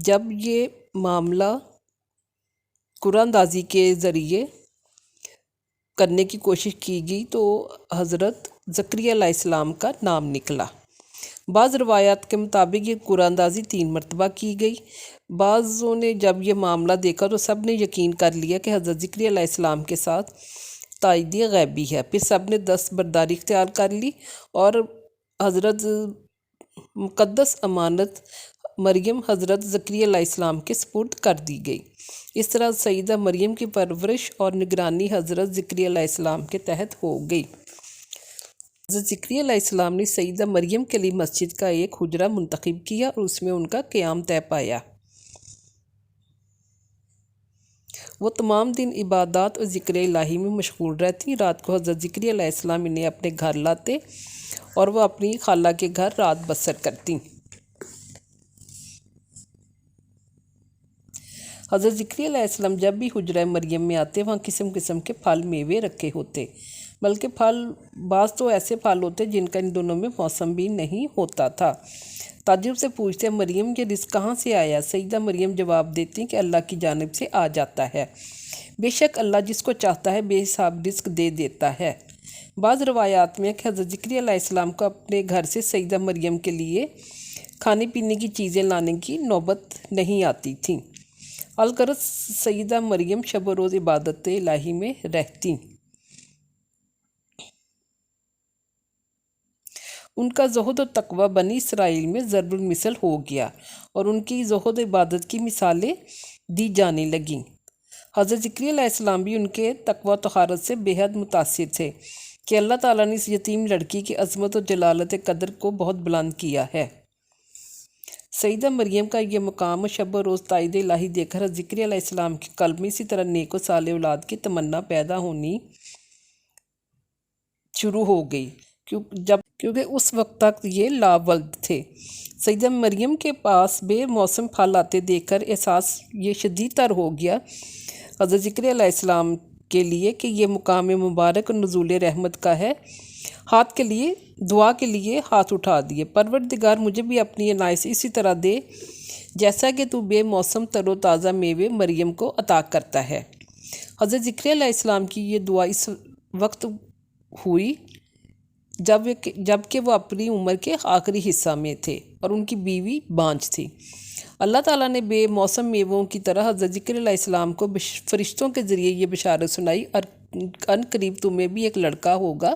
جب یہ معاملہ قرآن اندازی کے ذریعے کرنے کی کوشش کی گئی تو حضرت زکریا علیہ السلام کا نام نکلا۔ بعض روایات کے مطابق یہ قرآن اندازی 3 مرتبہ کی گئی۔ بعضوں نے جب یہ معاملہ دیکھا تو سب نے یقین کر لیا کہ حضرت زکریا علیہ السلام کے ساتھ تائید غیبی ہے۔ پھر سب نے دستبرداری اختیار کر لی اور حضرت مقدس امانت مریم حضرت زکریا علیہ السلام کے سپرد کر دی گئی۔ اس طرح سیدہ مریم کی پرورش اور نگرانی حضرت زکریا علیہ السلام کے تحت ہو گئی۔ حضرت زکریا علیہ السلام نے سیدہ مریم کے لیے مسجد کا ایک حجرہ منتخب کیا اور اس میں ان کا قیام طے پایا۔ وہ تمام دن عبادات اور ذکر الہی میں مشغول رہتی۔ رات کو حضرت زکریا علیہ السلام انہیں اپنے گھر لاتے اور وہ اپنی خالہ کے گھر رات بسر کرتی۔ حضرت زکریا علیہ السلام جب بھی حجرہ مریم میں آتے وہاں قسم قسم کے پھل میوے رکھے ہوتے، بلکہ بعض تو ایسے پھل ہوتے جن کا ان دونوں میں موسم بھی نہیں ہوتا تھا۔ تعجب سے پوچھتے مریم یہ رزق کہاں سے آیا؟ سیدہ مریم جواب دیتی کہ اللہ کی جانب سے آ جاتا ہے، بے شک اللہ جس کو چاہتا ہے بے حساب رزق دے دیتا ہے۔ بعض روایات میں کہ حضرت زکریا علیہ السلام کو اپنے گھر سے سیدہ مریم کے لیے کھانے پینے کی چیزیں لانے کی نوبت نہیں آتی تھی، الغرض سیدہ مریم شب و روز عبادت الہی میں رہتی۔ ان کا زہد و تقوی بنی اسرائیل میں ضرب المثل ہو گیا اور ان کی زہد و عبادت کی مثالیں دی جانے لگیں۔ حضرت زکریا علیہ السلام بھی ان کے تقوی و طہارت سے بے حد متاثر تھے کہ اللہ تعالیٰ نے اس یتیم لڑکی کی عظمت و جلالت قدر کو بہت بلند کیا ہے۔ سیدہ مریم کا یہ مقام و شب و روز تائید الہی دیکھ کر حضرت زکریا علیہ السلام کے قلب میں اسی طرح نیک و صالح اولاد کی تمنا پیدا ہونی شروع ہو گئی، کیونکہ اس وقت تک یہ لا ولد تھے۔ سیدہ مریم کے پاس بے موسم پھل آتے دیکھ کر احساس یہ شدید تر ہو گیا حضرت زکریا علیہ السلام کے لیے کہ یہ مقام مبارک نزول رحمت کا ہے۔ دعا کے لیے ہاتھ اٹھا دیے، پروردگار مجھے بھی اپنی عنایت سے اسی طرح دے جیسا کہ تو بے موسم تر و تازہ میوے مریم کو عطا کرتا ہے۔ حضرت زکریا علیہ السلام کی یہ دعا اس وقت ہوئی جب کہ وہ اپنی عمر کے آخری حصہ میں تھے اور ان کی بیوی بانجھ تھی۔ اللہ تعالیٰ نے بے موسم میووں کی طرح حضرت زکریا علیہ السلام کو فرشتوں کے ذریعے یہ بشارت سنائی، ان قریب تمہیں بھی ایک لڑکا ہوگا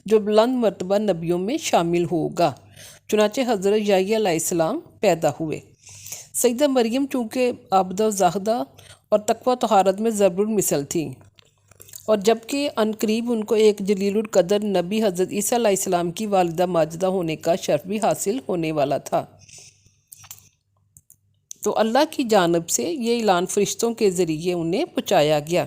جو بلند مرتبہ نبیوں میں شامل ہوگا۔ چنانچہ حضرت یحییٰ علیہ السلام پیدا ہوئے۔ سیدہ مریم چونکہ عابدہ و زاہدہ اور تقوی و طہارت میں ضرب المثل تھیں اور جبکہ ان قریب ان کو ایک جلیل القدر نبی حضرت عیسیٰ علیہ السلام کی والدہ ماجدہ ہونے کا شرف بھی حاصل ہونے والا تھا، تو اللہ کی جانب سے یہ اعلان فرشتوں کے ذریعے انہیں پہنچایا گیا۔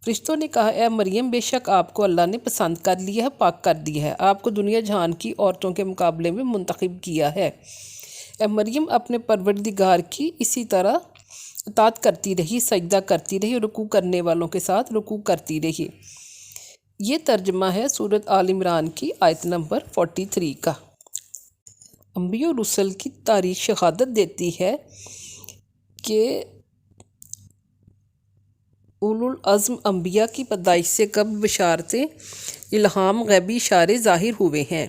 فرشتوں نے کہا اے مریم بے شک آپ کو اللہ نے پسند کر لیا ہے، پاک کر دیا ہے، آپ کو دنیا جہان کی عورتوں کے مقابلے میں منتخب کیا ہے۔ اے مریم اپنے پروردگار کی اسی طرح اطاعت کرتی رہی، سجدہ کرتی رہی اور رکوع کرنے والوں کے ساتھ رکوع کرتی رہی۔ یہ ترجمہ ہے سورۃ آل عمران کی آیت نمبر 43 کا۔ انبیاء و رسل کی تاریخ شہادت دیتی ہے کہ اولو العزم انبیاء کی پیدائش سے قبل بشارتیں، الہام، غیبی اشارے ظاہر ہوئے ہیں۔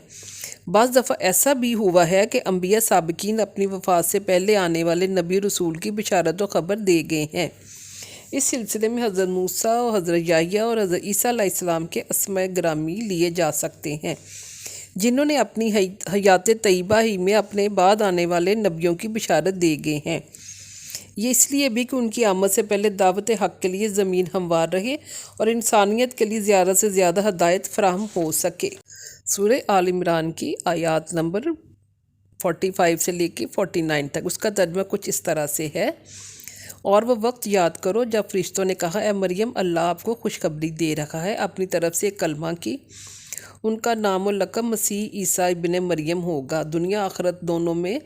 بعض دفعہ ایسا بھی ہوا ہے کہ انبیاء سابقین اپنی وفات سے پہلے آنے والے نبی رسول کی بشارت و خبر دے گئے ہیں۔ اس سلسلے میں حضرت موسیٰ اور حضرت یحییٰ اور حضرت عیسیٰ علیہ السلام کے اسماء گرامی لیے جا سکتے ہیں، جنہوں نے اپنی حیات طیبہ ہی میں اپنے بعد آنے والے نبیوں کی بشارت دے گئے ہیں۔ یہ اس لیے بھی کہ ان کی آمد سے پہلے دعوت حق کے لیے زمین ہموار رہے اور انسانیت کے لیے زیادہ سے زیادہ ہدایت فراہم ہو سکے۔ سورہ آل عمران کی آیات نمبر 45 سے لے کے 49 تک، اس کا ترجمہ کچھ اس طرح سے ہے۔ اور وہ وقت یاد کرو جب فرشتوں نے کہا اے مریم اللہ آپ کو خوشخبری دے رہا ہے اپنی طرف سے ایک کلمہ کی، ان کا نام و لقب مسیح عیسیٰ ابن مریم ہوگا، دنیا آخرت دونوں میں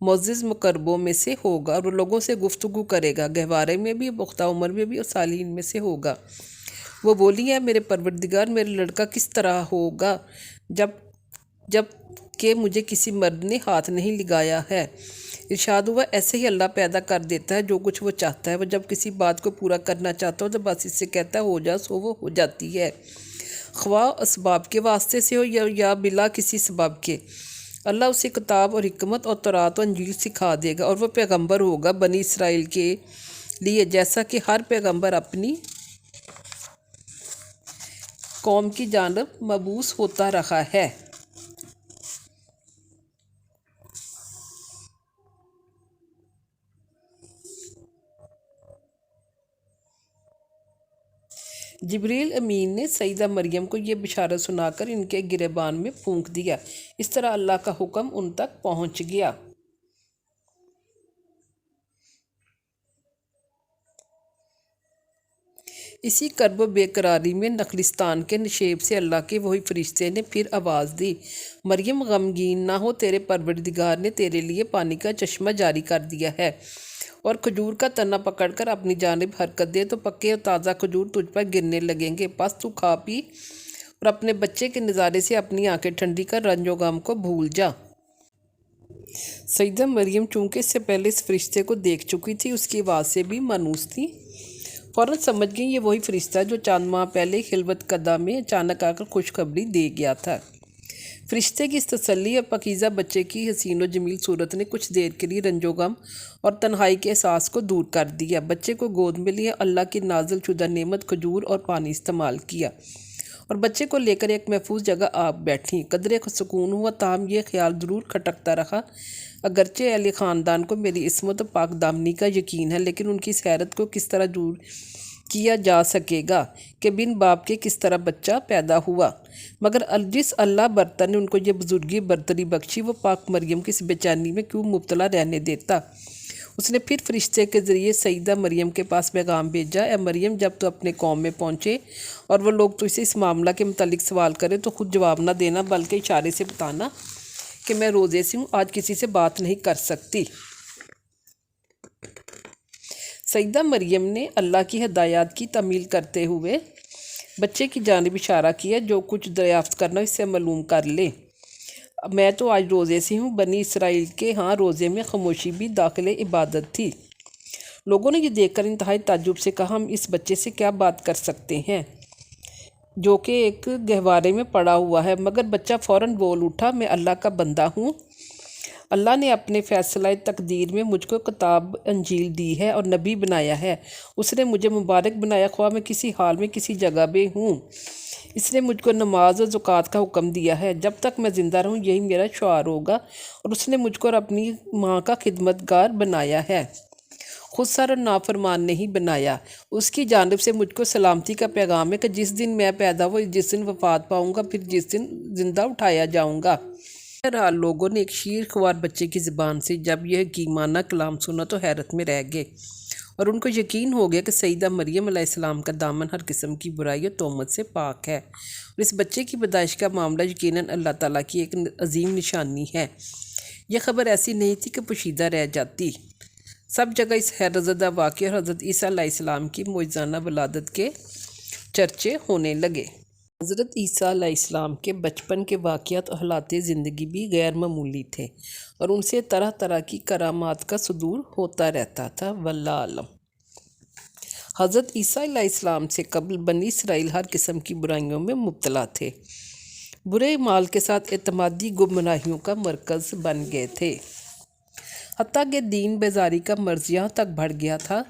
معزز مقربوں میں سے ہوگا اور وہ لوگوں سے گفتگو کرے گا، گہوارے میں بھی، پختہ عمر میں بھی اور صالحین میں سے ہوگا۔ وہ بولی ہے میرے پروردگار میرا لڑکا کس طرح ہوگا جب کہ مجھے کسی مرد نے ہاتھ نہیں لگایا ہے، ارشاد ہوا ایسے ہی اللہ پیدا کر دیتا ہے جو کچھ وہ چاہتا ہے۔ وہ جب کسی بات کو پورا کرنا چاہتا ہو تو بس اس سے کہتا ہے ہو جا، سو وہ ہو جاتی ہے، خواہ اسباب کے واسطے سے ہو یا بلا کسی سبب کے۔ اللہ اسے کتاب اور حکمت اور تورات و انجیل سکھا دے گا، اور وہ پیغمبر ہوگا بنی اسرائیل کے لیے، جیسا کہ ہر پیغمبر اپنی قوم کی جانب مبعوث ہوتا رہا ہے۔ جبریل امین نے سیدہ مریم کو یہ بشارت سنا کر ان کے گریبان میں پھونک دیا، اس طرح اللہ کا حکم ان تک پہنچ گیا۔ اسی کرب و بے قراری میں نخلستان کے نشیب سے اللہ کے وہی فرشتے نے پھر آواز دی، مریم غمگین نہ ہو، تیرے پروردگار نے تیرے لیے پانی کا چشمہ جاری کر دیا ہے، اور کھجور کا تنا پکڑ کر اپنی جانب حرکت دے تو پکے اور تازہ کھجور تجھ پر گرنے لگیں گے، پس تو کھا پی اور اپنے بچے کے نظارے سے اپنی آنکھیں ٹھنڈی کر رنج و غم کو بھول جا۔ سیدہ مریم چونکہ اس سے پہلے اس فرشتے کو دیکھ چکی تھی، اس کی آواز سے بھی مانوس تھی، فوراً سمجھ گئی یہ وہی فرشتہ جو چند ماہ پہلے خلوت قدہ میں اچانک آ کر خوشخبری دے گیا تھا۔ فرشتے کی اس تسلی اور پاکیزہ بچے کی حسین و جمیل صورت نے کچھ دیر کے لیے رنج و غم اور تنہائی کے احساس کو دور کر دیا۔ بچے کو گود میں لیا، اللہ کی نازل شدہ نعمت کھجور اور پانی استعمال کیا اور بچے کو لے کر ایک محفوظ جگہ آ بیٹھیں۔ قدرے سکون ہوا، تاہم یہ خیال ضرور کھٹکتا رہا، اگرچہ اہل خاندان کو میری عصمت و پاک دامنی کا یقین ہے، لیکن ان کی اس حیرت کو کس طرح دور کیا جا سکے گا کہ بن باپ کے کس طرح بچہ پیدا ہوا؟ مگر جس اللہ برتر نے ان کو یہ بزرگی برتری بخشی، وہ پاک مریم کی اس بے چینی میں کیوں مبتلا رہنے دیتا؟ اس نے پھر فرشتے کے ذریعے سیدہ مریم کے پاس پیغام بھیجا، اے مریم، جب تو اپنے قوم میں پہنچے اور وہ لوگ تو اسے اس معاملہ کے متعلق سوال کرے تو خود جواب نہ دینا، بلکہ اشارے سے بتانا کہ میں روزے سے ہوں، آج کسی سے بات نہیں کر سکتی۔ سیدہ مریم نے اللہ کی ہدایات کی تعمیل کرتے ہوئے بچے کی جانب اشارہ کیا، جو کچھ دریافت کرنا اس سے معلوم کر لے، میں تو آج روزے سے ہوں۔ بنی اسرائیل کے ہاں روزے میں خاموشی بھی داخل عبادت تھی۔ لوگوں نے یہ دیکھ کر انتہائی تعجب سے کہا، ہم اس بچے سے کیا بات کر سکتے ہیں جو کہ ایک گہوارے میں پڑا ہوا ہے؟ مگر بچہ فوراً بول اٹھا، میں اللہ کا بندہ ہوں، اللہ نے اپنے فیصلہ تقدیر میں مجھ کو کتاب انجیل دی ہے اور نبی بنایا ہے، اس نے مجھے مبارک بنایا، خواہ میں کسی حال میں کسی جگہ پہ ہوں، اس نے مجھ کو نماز اور زکوٰۃ کا حکم دیا ہے، جب تک میں زندہ رہوں یہی میرا شعار ہوگا، اور اس نے مجھ کو اور اپنی ماں کا خدمتگار بنایا ہے، خود سر اور نافرمان نہیں بنایا۔ اس کی جانب سے مجھ کو سلامتی کا پیغام ہے کہ جس دن میں پیدا ہوا، جس دن وفات پاؤں گا، پھر جس دن زندہ اٹھایا جاؤں گا۔ بہرحال لوگوں نے ایک شیر خوار بچے کی زبان سے جب یہ حکیمانہ کلام سنا تو حیرت میں رہ گئے، اور ان کو یقین ہو گیا کہ سیدہ مریم علیہ السلام کا دامن ہر قسم کی برائی اور تہمت سے پاک ہے، اور اس بچے کی پیدائش کا معاملہ یقیناً اللہ تعالیٰ کی ایک عظیم نشانی ہے۔ یہ خبر ایسی نہیں تھی کہ پوشیدہ رہ جاتی، سب جگہ اس حیرت زدہ واقعے اور حضرت عیسیٰ علیہ السلام کی معجزانہ ولادت کے چرچے ہونے لگے۔ حضرت عیسیٰ علیہ السلام کے بچپن کے واقعات اور حالات زندگی بھی غیر معمولی تھے، اور ان سے طرح طرح کی کرامات کا صدور ہوتا رہتا تھا، واللہ اعلم۔ حضرت عیسیٰ علیہ السلام سے قبل بنی اسرائیل ہر قسم کی برائیوں میں مبتلا تھے، برے مال کے ساتھ اعتمادی گمراہیوں کا مرکز بن گئے تھے، حتیٰ کہ دین بیزاری کا مرض یہاں تک بڑھ گیا تھا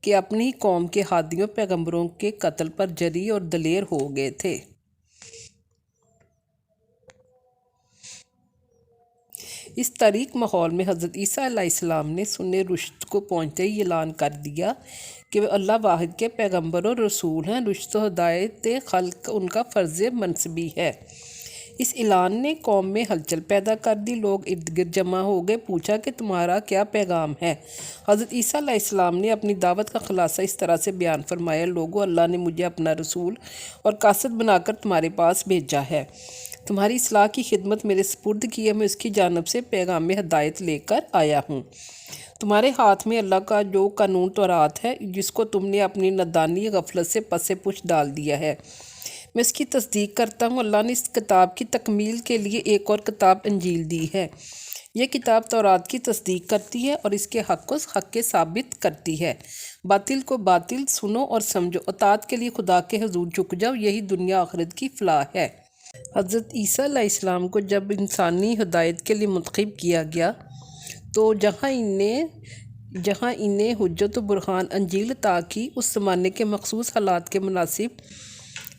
کہ اپنی ہی قوم کے ہادیوں پیغمبروں کے قتل پر جری اور دلیر ہو گئے تھے۔ اس طریق ماحول میں حضرت عیسیٰ علیہ السلام نے سن رشد کو پہنچتے ہی اعلان کر دیا کہ وہ اللہ واحد کے پیغمبر اور رسول ہیں، رشد و ہدایت خلق ان کا فرض منصبی ہے۔ اس اعلان نے قوم میں ہلچل پیدا کر دی، لوگ ارد گرد جمع ہو گئے، پوچھا کہ تمہارا کیا پیغام ہے؟ حضرت عیسیٰ علیہ السلام نے اپنی دعوت کا خلاصہ اس طرح سے بیان فرمایا، لوگو، اللہ نے مجھے اپنا رسول اور قاصد بنا کر تمہارے پاس بھیجا ہے، تمہاری اصلاح کی خدمت میرے سپرد کی ہے، میں اس کی جانب سے پیغام ہدایت لے کر آیا ہوں۔ تمہارے ہاتھ میں اللہ کا جو قانون تورات ہے، جس کو تم نے اپنی نادانی غفلت سے پس پش ڈال دیا ہے، میں اس کی تصدیق کرتا ہوں۔ اللہ نے اس کتاب کی تکمیل کے لیے ایک اور کتاب انجیل دی ہے، یہ کتاب تورات کی تصدیق کرتی ہے اور اس کے حق کو حق کے ثابت کرتی ہے۔ باطل کو باطل سنو اور سمجھو، اطاعت کے لیے خدا کے حضور جھک جاؤ، یہی دنیا آخرت کی فلاح ہے۔ حضرت عیسیٰ علیہ السلام کو جب انسانی ہدایت کے لیے منتخب کیا گیا تو جہاں انہیں حجت و برہان انجیل عطا کی، اس زمانے کے مخصوص حالات کے مناسب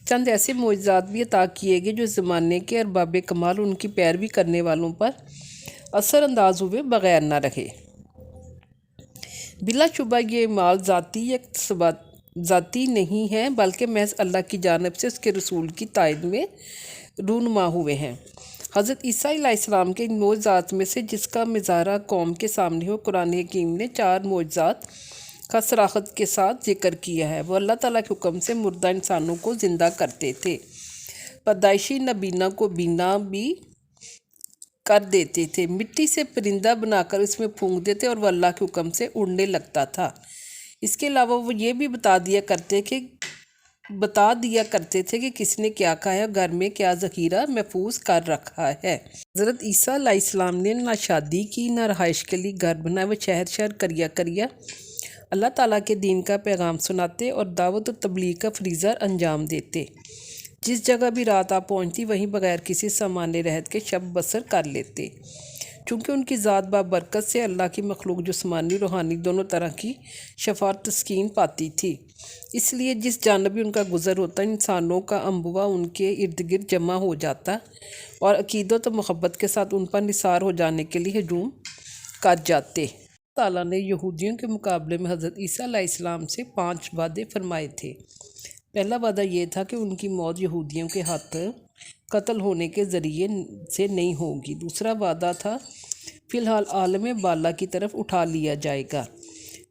چند ایسے معجزات بھی عطا کیے گئے جو اس زمانے کے ارباب کمال ان کی پیروی کرنے والوں پر اثر انداز ہوئے بغیر نہ رہے۔ بلا شبہ یہ اعمال ذاتی یا ذاتی نہیں ہیں، بلکہ محض اللہ کی جانب سے اس کے رسول کی تائید میں رونما ہوئے ہیں۔ حضرت عیسیٰ علیہ السلام کے ان معجزات میں سے جس کا مظاہرہ قوم کے سامنے ہو، قرآن حکیم نے 4 معجزات کا صراحت کے ساتھ ذکر کیا ہے۔ وہ اللہ تعالیٰ کے حکم سے مردہ انسانوں کو زندہ کرتے تھے، پیدائشی نابینا کو بینا بھی کر دیتے تھے، مٹی سے پرندہ بنا کر اس میں پھونک دیتے اور وہ اللہ کے حکم سے اڑنے لگتا تھا۔ اس کے علاوہ وہ یہ بھی بتا دیا کرتے تھے کہ کس نے کیا کھایا اور گھر میں کیا ذخیرہ محفوظ کر رکھا ہے۔ حضرت عیسیٰ علیہ السلام نے نہ شادی کی، نہ رہائش کے لیے گھر بنائے، وہ شہر کریا اللہ تعالیٰ کے دین کا پیغام سناتے اور دعوت و تبلیغ کا فریضہ انجام دیتے۔ جس جگہ بھی رات آ پہنچتی وہیں بغیر کسی سامان رہت کے شب بسر کر لیتے، چونکہ ان کی ذات بابرکت سے اللہ کی مخلوق جسمانی روحانی دونوں طرح کی شفا اور تسکین پاتی تھی۔ اس لیے جس جانب بھی ان کا گزر ہوتا، انسانوں کا انبوا ان کے ارد گرد جمع ہو جاتا اور عقیدت و محبت کے ساتھ ان پر نثار ہو جانے کے لیے ہجوم کر جاتے۔ اللہ تعالیٰ نے یہودیوں کے مقابلے میں حضرت عیسیٰ علیہ السلام سے 5 وعدے فرمائے تھے۔ پہلا وعدہ یہ تھا کہ ان کی موت یہودیوں کے ہاتھ قتل ہونے کے ذریعے سے نہیں ہوگی۔ دوسرا وعدہ تھا فی الحال عالم بالا کی طرف اٹھا لیا جائے گا۔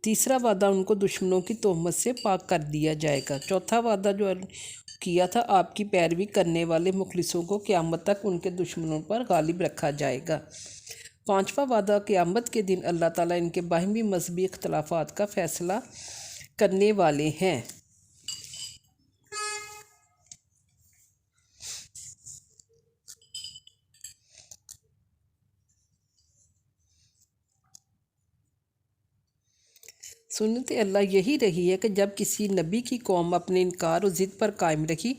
تیسرا وعدہ ان کو دشمنوں کی تہمت سے پاک کر دیا جائے گا۔ چوتھا وعدہ جو کیا تھا، آپ کی پیروی کرنے والے مخلصوں کو قیامت تک ان کے دشمنوں پر غالب رکھا جائے گا۔ 5واں وعدہ قیامت کے دن اللہ تعالیٰ ان کے باہمی مذہبی اختلافات کا فیصلہ کرنے والے ہیں۔ سنت اللہ یہی رہی ہے کہ جب کسی نبی کی قوم اپنے انکار و ضد پر قائم رہی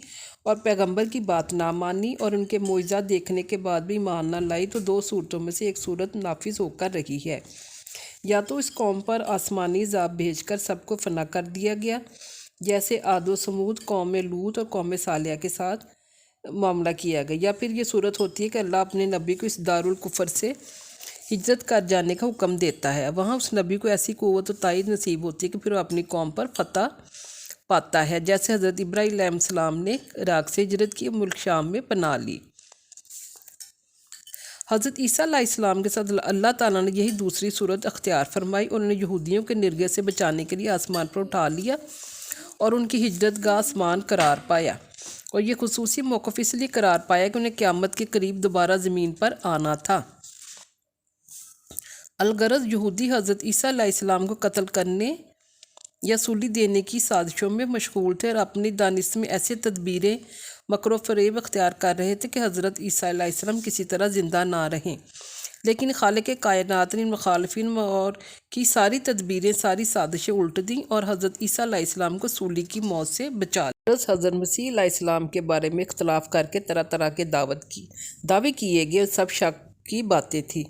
اور پیغمبر کی بات نہ مانی اور ان کے معجزات دیکھنے کے بعد بھی ایمان نہ لائی، تو 2 صورتوں میں سے ایک صورت نافذ ہو کر رہی ہے۔ یا تو اس قوم پر آسمانی عذاب بھیج کر سب کو فنا کر دیا گیا، جیسے عاد و سمود، قوم لوط اور قوم صالحہ کے ساتھ معاملہ کیا گیا، یا پھر یہ صورت ہوتی ہے کہ اللہ اپنے نبی کو اس دارالکفر سے ہجرت کر جانے کا حکم دیتا ہے۔ وہاں اس نبی کو ایسی قوت و تائید نصیب ہوتی ہے کہ پھر وہ اپنی قوم پر فتح پاتا ہے، جیسے حضرت ابراہیم علیہ السلام نے عراق سے ہجرت کی، ملک شام میں پناہ لی۔ حضرت عیسیٰ علیہ السلام کے ساتھ اللہ تعالیٰ نے یہی دوسری صورت اختیار فرمائی اور انہیں یہودیوں کے نرغے سے بچانے کے لیے آسمان پر اٹھا لیا اور ان کی ہجرت گاہ آسمان قرار پایا، اور یہ خصوصی موقف اس لیے قرار پایا کہ انہیں قیامت کے قریب دوبارہ زمین پر آنا تھا۔ الغرض یہودی حضرت عیسیٰ علیہ السلام کو قتل کرنے یا سولی دینے کی سازشوں میں مشغول تھے اور اپنی دانست میں ایسے تدبیریں مکر و فریب اختیار کر رہے تھے کہ حضرت عیسیٰ علیہ السلام کسی طرح زندہ نہ رہیں۔ لیکن خالق کائنات نے ان مخالفین اور کی ساری تدبیریں، ساری سازشیں الٹ دیں اور حضرت عیسیٰ علیہ السلام کو سولی کی موت سے بچا لیا۔ حضرت مسیح علیہ السلام کے بارے میں اختلاف کر کے طرح طرح کے دعوے کیے گئے اور سب شک کی باتیں تھیں۔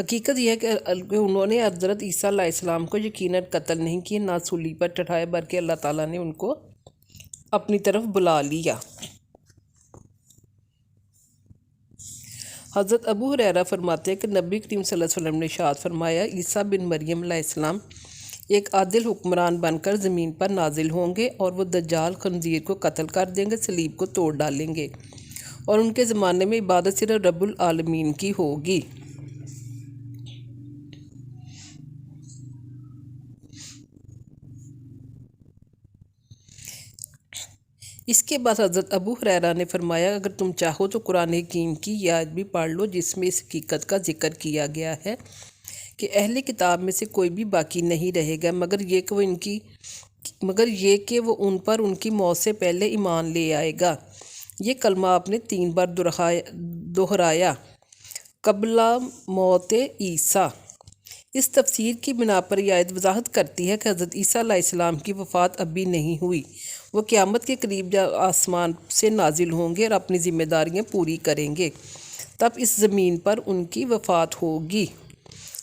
حقیقت یہ ہے کہ انہوں نے حضرت عیسیٰ علیہ السلام کو یقیناً قتل نہیں کیا، نہ سولی پر چڑھایا، بلکہ اللہ تعالیٰ نے ان کو اپنی طرف بلا لیا۔ حضرت ابو ہریرہ فرماتے ہیں کہ نبی کریم صلی اللہ علیہ وسلم نے ارشاد فرمایا، عیسیٰ بن مریم علیہ السلام ایک عادل حکمران بن کر زمین پر نازل ہوں گے اور وہ دجال خنزیر کو قتل کر دیں گے، صلیب کو توڑ ڈالیں گے، اور ان کے زمانے میں عبادت صرف رب العالمین کی ہوگی۔ اس کے بعد حضرت ابو ہریرہ نے فرمایا، اگر تم چاہو تو قرآن حکیم کی یہ آیت بھی پڑھ لو جس میں اس حقیقت کا ذکر کیا گیا ہے کہ اہل کتاب میں سے کوئی بھی باقی نہیں رہے گا مگر یہ کہ وہ ان پر ان کی موت سے پہلے ایمان لے آئے گا۔ یہ کلمہ آپ نے 3 بار دہرایا۔ قبل موت عیسیٰ۔ اس تفسیر کی بنا پر یہ آیت وضاحت کرتی ہے کہ حضرت عیسیٰ علیہ السلام کی وفات ابھی نہیں ہوئی، وہ قیامت کے قریب جب آسمان سے نازل ہوں گے اور اپنی ذمہ داریاں پوری کریں گے، تب اس زمین پر ان کی وفات ہوگی۔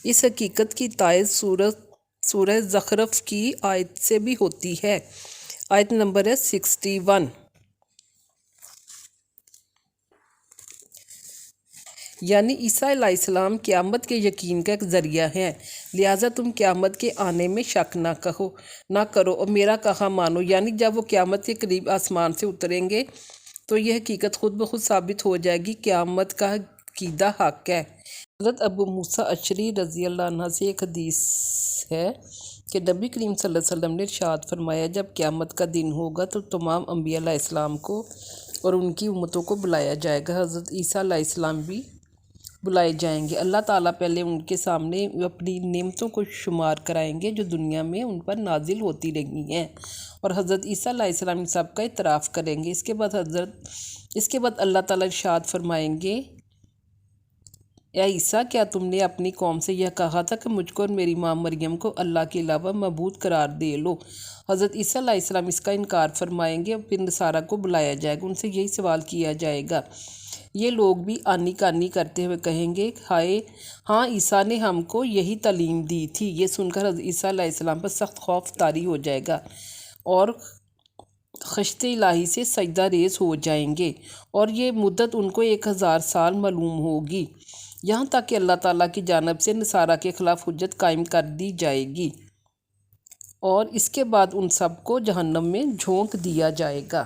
اس حقیقت کی تائید سورہ زخرف کی آیت سے بھی ہوتی ہے۔ آیت نمبر ہے 61۔ یعنی عیسیٰ علیہ السلام قیامت کے یقین کا ایک ذریعہ ہیں، لہٰذا تم قیامت کے آنے میں شک نہ کرو اور میرا کہا مانو۔ یعنی جب وہ قیامت کے قریب آسمان سے اتریں گے تو یہ حقیقت خود بخود ثابت ہو جائے گی، قیامت کا عقیدہ حق ہے۔ حضرت ابو موسیٰ اشعری رضی اللہ عنہ سے ایک حدیث ہے کہ نبی کریم صلی اللہ علیہ وسلم نے ارشاد فرمایا، جب قیامت کا دن ہوگا تو تمام انبیاء علیہ السلام کو اور ان کی امتوں کو بلایا جائے گا، حضرت عیسیٰ علیہ السلام بھی بلائے جائیں گے۔ اللہ تعالیٰ پہلے ان کے سامنے اپنی نعمتوں کو شمار کرائیں گے جو دنیا میں ان پر نازل ہوتی رہی ہیں، اور حضرت عیسیٰ علیہ السلام ان سب کا اعتراف کریں گے۔ اس کے بعد اللہ تعالیٰ ارشاد فرمائیں گے، اے عیسیٰ، کیا تم نے اپنی قوم سے یہ کہا تھا کہ مجھ کو اور میری ماں مریم کو اللہ کے علاوہ معبود قرار دے لو؟ حضرت عیسیٰ علیہ السلام اس کا انکار فرمائیں گے اور پھر نصارہ کو بلایا جائے گا، ان سے یہی سوال کیا جائے گا۔ یہ لوگ بھی آنی کانی کرتے ہوئے کہیں گے، ہائے ہاں، عیسیٰ نے ہم کو یہی تعلیم دی تھی۔ یہ سن کر حضرت عیسیٰ علیہ السلام پر سخت خوف طاری ہو جائے گا اور خشت الہی سے سجدہ ریز ہو جائیں گے، اور یہ مدت ان کو 1000 سال معلوم ہوگی، یہاں تک کہ اللہ تعالیٰ کی جانب سے نصارہ کے خلاف حجت قائم کر دی جائے گی، اور اس کے بعد ان سب کو جہنم میں جھونک دیا جائے گا۔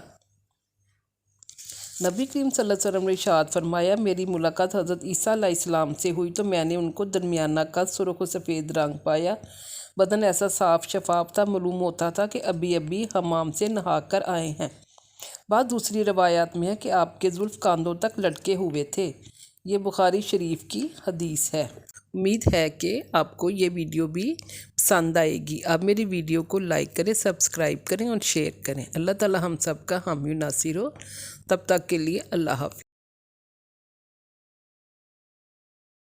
نبی کریم صلی اللہ علیہ وسلم نے ارشاد فرمایا، میری ملاقات حضرت عیسیٰ علیہ السلام سے ہوئی تو میں نے ان کو درمیانہ قد، سرخ و سفید رنگ پایا، بدن ایسا صاف شفاف تھا، معلوم ہوتا تھا کہ ابھی حمام سے نہا کر آئے ہیں۔ بعض دوسری روایات میں ہے کہ آپ کے زلف کاندھوں تک لٹکے ہوئے تھے۔ یہ بخاری شریف کی حدیث ہے۔ امید ہے کہ آپ کو یہ ویڈیو بھی پسند آئے گی۔ آپ میری ویڈیو کو لائک کریں، سبسکرائب کریں اور شیئر کریں۔ اللہ تعالی ہم سب کا حامی و ناصر ہو۔ تب تک کے لیے اللہ حافظ۔